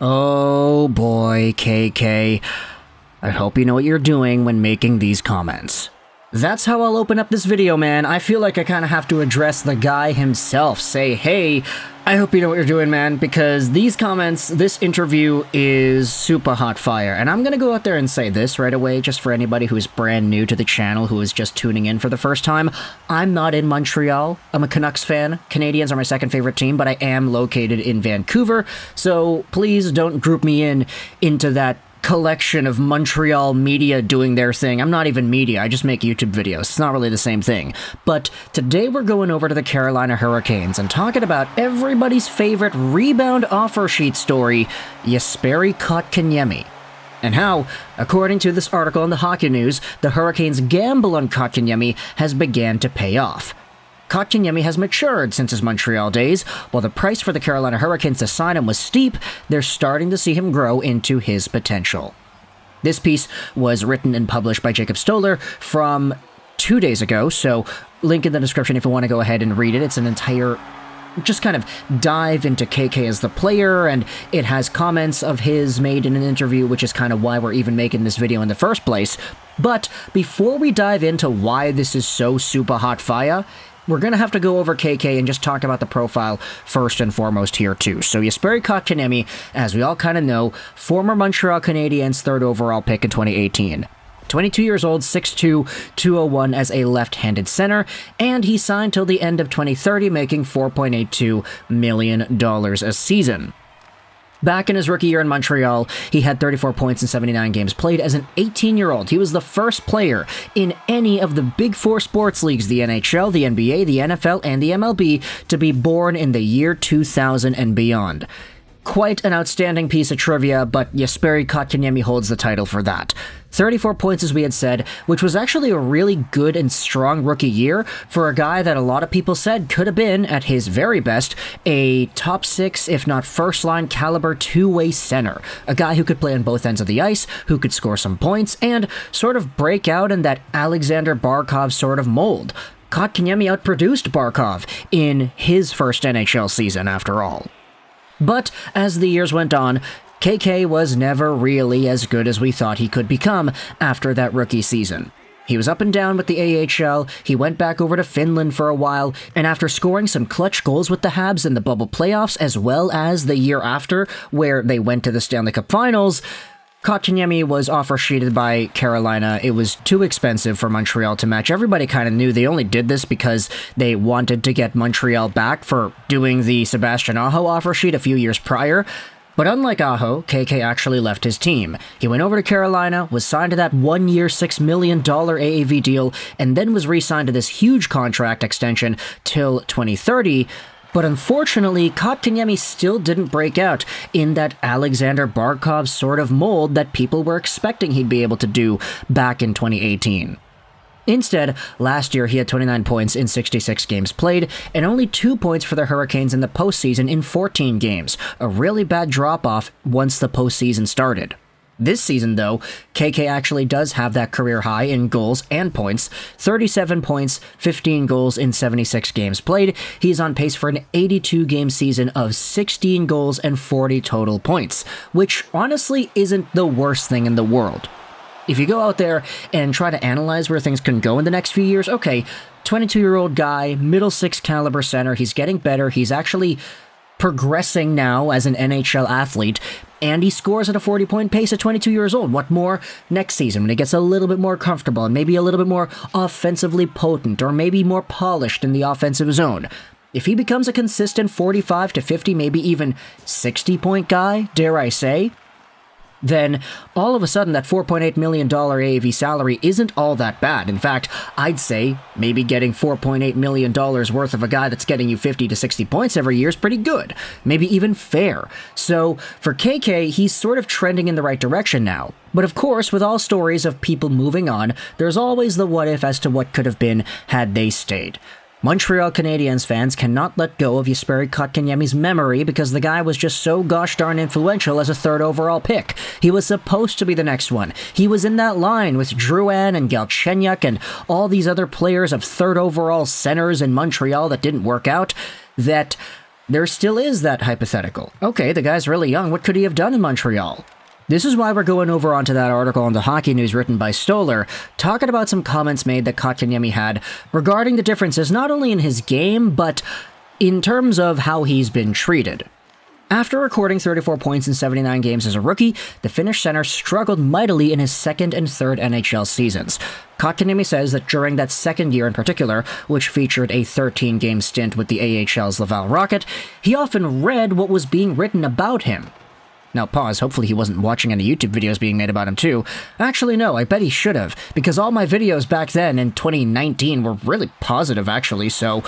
Oh boy, KK. I hope you know what you're doing when making these comments. That's how I'll open up this video, man. I feel like I kind of have to address the guy himself. Say, hey, I hope you know what you're doing, man, because these comments, this interview is super hot fire. And I'm going to go out there and say this right away, just for anybody who's brand new to the channel, who is just tuning in for the first time. I'm not in Montreal. I'm a Canucks fan. Canadiens are my second favorite team, but I am located in Vancouver. So please don't group me into that collection of Montreal media doing their thing. I'm not even media, I just make YouTube videos. It's not really the same thing. But today we're going over to the Carolina Hurricanes and talking about everybody's favorite rebound offer sheet story, Jesperi Kotkaniemi. And how, according to this article in the Hockey News, the Hurricanes' gamble on Kotkaniemi has began to pay off. Kotkaniemi has matured since his Montreal days. While the price for the Carolina Hurricanes to sign him was steep, they're starting to see him grow into his potential. This piece was written and published by Jacob Stoller from 2 days ago, so link in the description if you want to go ahead and read it. It's an entire just kind of dive into KK as the player, and it has comments of his made in an interview, which is kind of why we're even making this video in the first place. But before we dive into why this is so super hot fire, we're going to have to go over KK and just talk about the profile first and foremost here too. So Jesperi Kotkaniemi, as we all kind of know, former Montreal Canadiens 3rd overall pick in 2018. 22 years old, 6'2", 201 as a left-handed center, and he signed till the end of 2030, making $4.82 million a season. Back in his rookie year in Montreal, he had 34 points in 79 games played as an 18-year-old. He was the first player in any of the Big Four sports leagues, the NHL, the NBA, the NFL, and the MLB, to be born in the year 2000 and beyond. Quite an outstanding piece of trivia, but Jesperi Kotkaniemi holds the title for that. 34 points, as we had said, which was actually a really good and strong rookie year for a guy that a lot of people said could have been, at his very best, a top 6, if not first-line caliber two-way center. A guy who could play on both ends of the ice, who could score some points, and sort of break out in that Alexander Barkov sort of mold. Kotkaniemi outproduced Barkov in his first NHL season, after all. But as the years went on, KK was never really as good as we thought he could become after that rookie season. He was up and down with the AHL, he went back over to Finland for a while, and after scoring some clutch goals with the Habs in the bubble playoffs, as well as the year after, where they went to the Stanley Cup Finals, Kotkaniemi was offer sheeted by Carolina. It was too expensive for Montreal to match. Everybody kind of knew they only did this because they wanted to get Montreal back for doing the Sebastian Aho offer sheet a few years prior. But unlike Aho, KK actually left his team. He went over to Carolina, was signed to that one-year $6 million AAV deal, and then was re-signed to this huge contract extension till 2030. But unfortunately, Kotkaniemi still didn't break out in that Alexander Barkov sort of mold that people were expecting he'd be able to do back in 2018. Instead, last year he had 29 points in 66 games played, and only 2 points for the Hurricanes in the postseason in 14 games, a really bad drop-off once the postseason started. This season, though, KK actually does have that career high in goals and points. 37 points, 15 goals in 76 games played. He's on pace for an 82-game season of 16 goals and 40 total points, which honestly isn't the worst thing in the world. If you go out there and try to analyze where things can go in the next few years, okay, 22-year-old guy, middle six caliber center, he's getting better, he's actually progressing now as an NHL athlete, and he scores at a 40-point pace at 22 years old. What more next season when he gets a little bit more comfortable and maybe a little bit more offensively potent or maybe more polished in the offensive zone? If he becomes a consistent 45 to 50, maybe even 60-point guy, dare I say, then all of a sudden that $4.8 million AAV salary isn't all that bad. In fact, I'd say maybe getting $4.8 million worth of a guy that's getting you 50 to 60 points every year is pretty good. Maybe even fair. So for KK, he's sort of trending in the right direction now. But of course, with all stories of people moving on, there's always the what if as to what could have been had they stayed. Montreal Canadiens fans cannot let go of Jesperi Kotkaniemi's memory because the guy was just so gosh darn influential as a 3rd overall pick. He was supposed to be the next one. He was in that line with Drouin and Galchenyuk and all these other players of 3rd overall centers in Montreal that didn't work out, that there still is that hypothetical. Okay, the guy's really young, what could he have done in Montreal? This is why we're going over onto that article on the Hockey News written by Stoller, talking about some comments made that Kotkaniemi had regarding the differences not only in his game, but in terms of how he's been treated. After recording 34 points in 79 games as a rookie, the Finnish center struggled mightily in his second and third NHL seasons. Kotkaniemi says that during that second year in particular, which featured a 13-game stint with the AHL's Laval Rocket, he often read what was being written about him. Now pause, hopefully he wasn't watching any YouTube videos being made about him too. Actually no, I bet he should have, because all my videos back then in 2019 were really positive actually, so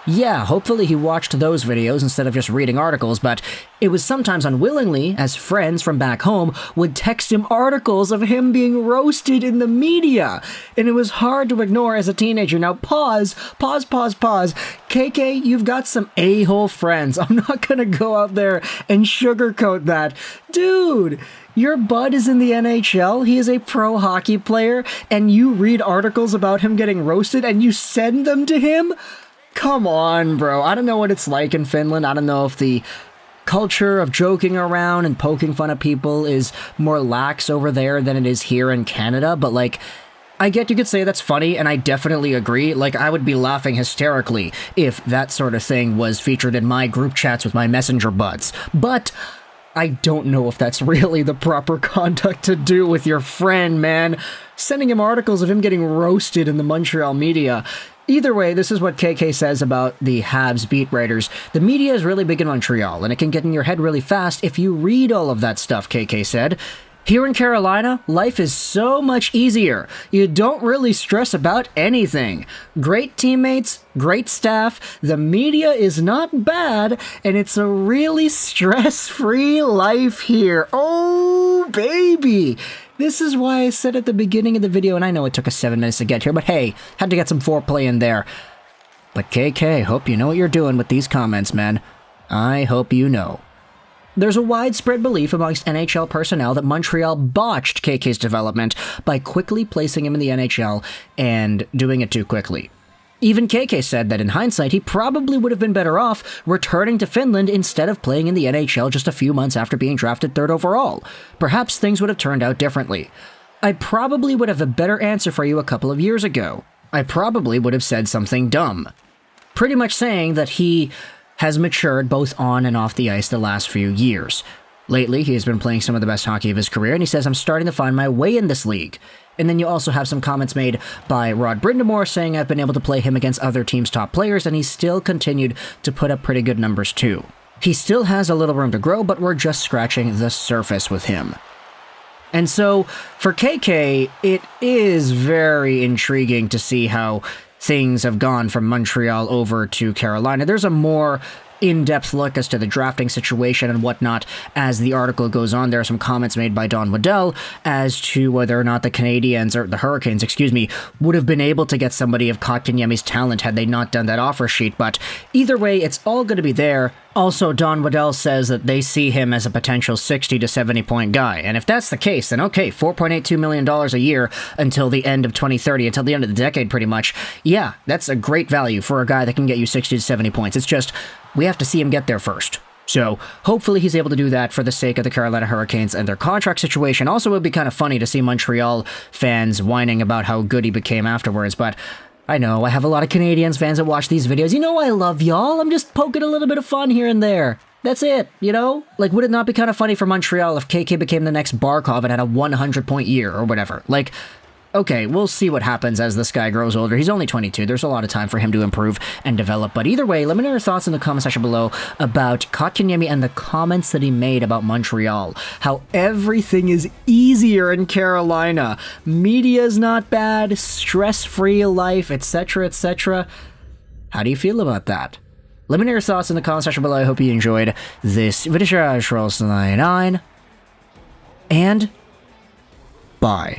yeah, hopefully he watched those videos instead of just reading articles, but it was sometimes unwillingly, as friends from back home would text him articles of him being roasted in the media, and it was hard to ignore as a teenager. Now pause. KK, you've got some a-hole friends. I'm not gonna go out there and sugarcoat that. Dude, your bud is in the NHL, he is a pro hockey player, and you read articles about him getting roasted and you send them to him? Come on, bro. I don't know what it's like in Finland. I don't know if the culture of joking around and poking fun at people is more lax over there than it is here in Canada, but like, I get you could say that's funny, and I definitely agree. Like, I would be laughing hysterically if that sort of thing was featured in my group chats with my messenger buds. But I don't know if that's really the proper conduct to do with your friend, man. Sending him articles of him getting roasted in the Montreal media. Either way, this is what KK says about the Habs beat writers. The media is really big in Montreal, and it can get in your head really fast if you read all of that stuff, KK said. Here in Carolina, life is so much easier. You don't really stress about anything. Great teammates, great staff, the media is not bad, and it's a really stress-free life here. Oh, baby! This is why I said at the beginning of the video, and I know it took us 7 minutes to get here, but hey, had to get some foreplay in there. But KK, hope you know what you're doing with these comments, man. I hope you know. There's a widespread belief amongst NHL personnel that Montreal botched KK's development by quickly placing him in the NHL and doing it too quickly. Even KK said that in hindsight, he probably would have been better off returning to Finland instead of playing in the NHL just a few months after being drafted 3rd overall. Perhaps things would have turned out differently. I probably would have a better answer for you a couple of years ago. I probably would have said something dumb. Pretty much saying that he has matured both on and off the ice the last few years. Lately, he has been playing some of the best hockey of his career, and he says, I'm starting to find my way in this league. And then you also have some comments made by Rod Brindamore saying I've been able to play him against other teams' top players, and he's still continued to put up pretty good numbers too. He still has a little room to grow, but we're just scratching the surface with him. And so, for KK, it is very intriguing to see how things have gone from Montreal over to Carolina. There's a more in-depth look as to the drafting situation and whatnot as the article goes on. There are some comments made by Don Waddell as to whether or not the Canadiens, or the Hurricanes, would have been able to get somebody of Kotkaniemi's talent had they not done that offer sheet, but either way, it's all going to be there. Also, Don Waddell says that they see him as a potential 60 to 70 point guy, and if that's the case, then okay, $4.82 million a year until the end of 2030, until the end of the decade pretty much. Yeah, that's a great value for a guy that can get you 60 to 70 points. It's just, we have to see him get there first. So, hopefully he's able to do that for the sake of the Carolina Hurricanes and their contract situation. Also, it would be kind of funny to see Montreal fans whining about how good he became afterwards, but I know, I have a lot of Canadiens fans that watch these videos. You know I love y'all. I'm just poking a little bit of fun here and there. That's it, you know? Like, would it not be kind of funny for Montreal if KK became the next Barkov and had a 100-point year or whatever? Like, okay, we'll see what happens as this guy grows older. He's only 22. There's a lot of time for him to improve and develop. But either way, let me know your thoughts in the comment section below about Kotkaniemi and the comments that he made about Montreal. How everything is easier in Carolina. Media's not bad, stress-free life, etc., etc. How do you feel about that? Let me know your thoughts in the comment section below. I hope you enjoyed this video. Juraj, and bye.